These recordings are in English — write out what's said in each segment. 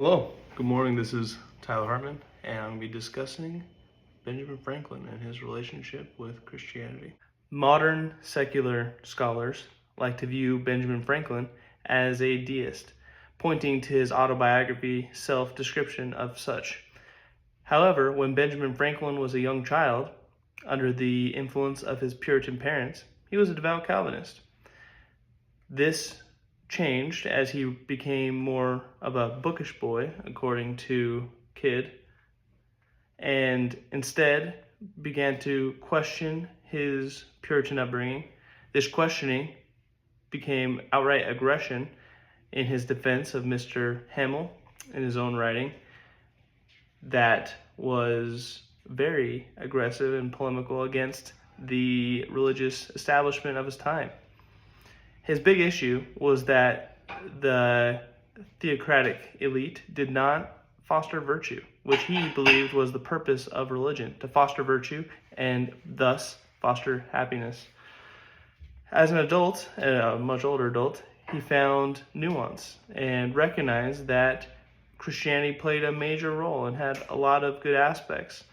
Hello, good morning. This is Tyler Hartman, and I'm going to be discussing Benjamin Franklin and his relationship with Christianity. Modern secular scholars like to view Benjamin Franklin as a deist, pointing to his autobiography self-description of such. However, when Benjamin Franklin was a young child, under the influence of his Puritan parents, he was a devout Calvinist. This changed as he became more of a bookish boy, according to Kidd, and instead began to question his Puritan upbringing. This questioning became outright aggression in his defense of Mr. Hamill in his own writing that was very aggressive and polemical against the religious establishment of his time. His big issue was that the theocratic elite did not foster virtue, which he believed was the purpose of religion, to foster virtue and thus foster happiness. As an adult, a much older adult, he found nuance and recognized that Christianity played a major role and had a lot of good aspects.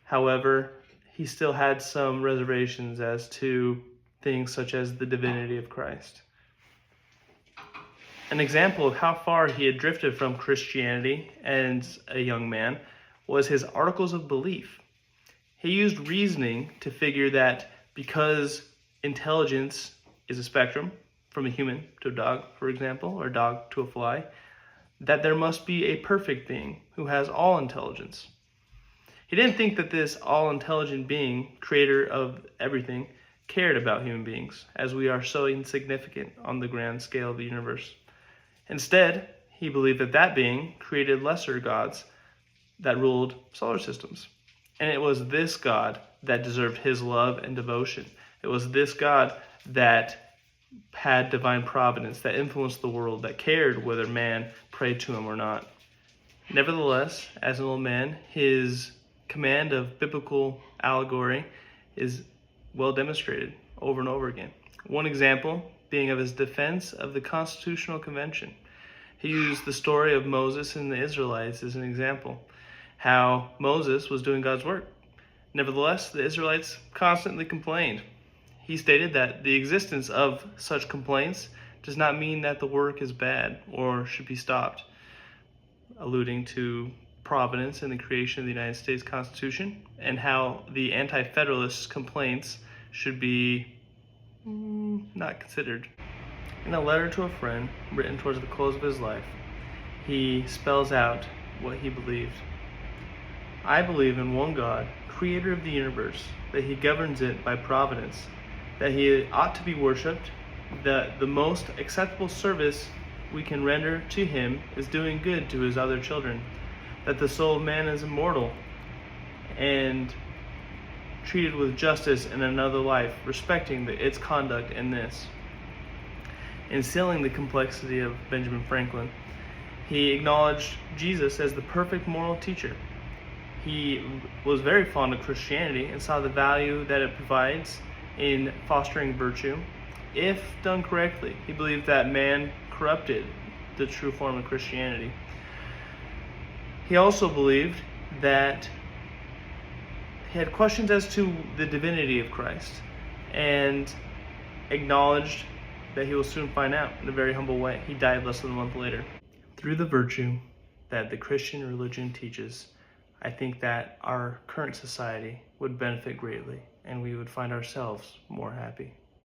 However, he still had some reservations as to things such as the divinity of Christ. An example of how far he had drifted from Christianity as a young man was his articles of belief. He used reasoning to figure that because intelligence is a spectrum, from a human to a dog, for example, or a dog to a fly, that there must be a perfect being who has all intelligence. He didn't think that this all-intelligent being, creator of everything, cared about human beings, as we are so insignificant on the grand scale of the universe. Instead, he believed that that being created lesser gods that ruled solar systems. And it was this God that deserved his love and devotion. It was this God that had divine providence, that influenced the world, that cared whether man prayed to him or not. Nevertheless, as an old man, his command of biblical allegory is well demonstrated over and over again. One example being of his defense of the Constitutional Convention. He used the story of Moses and the Israelites as an example, how Moses was doing God's work. Nevertheless, the Israelites constantly complained. He stated that the existence of such complaints does not mean that the work is bad or should be stopped, alluding to providence in the creation of the United States Constitution and how the anti-federalist complaints should be not considered. In a letter to a friend written towards the close of his life, he spells out what he believed. I believe in one God, creator of the universe, that he governs it by providence, that he ought to be worshipped, that the most acceptable service we can render to him is doing good to his other children, that the soul of man is immortal and treated with justice in another life, respecting its conduct in this. In sealing the complexity of Benjamin Franklin, he acknowledged Jesus as the perfect moral teacher. He was very fond of Christianity and saw the value that it provides in fostering virtue. If done correctly, he believed that man corrupted the true form of Christianity. He also believed that he had questions as to the divinity of Christ and acknowledged that he will soon find out in a very humble way. He died less than a month later. Through the virtue that the Christian religion teaches, I think that our current society would benefit greatly and we would find ourselves more happy.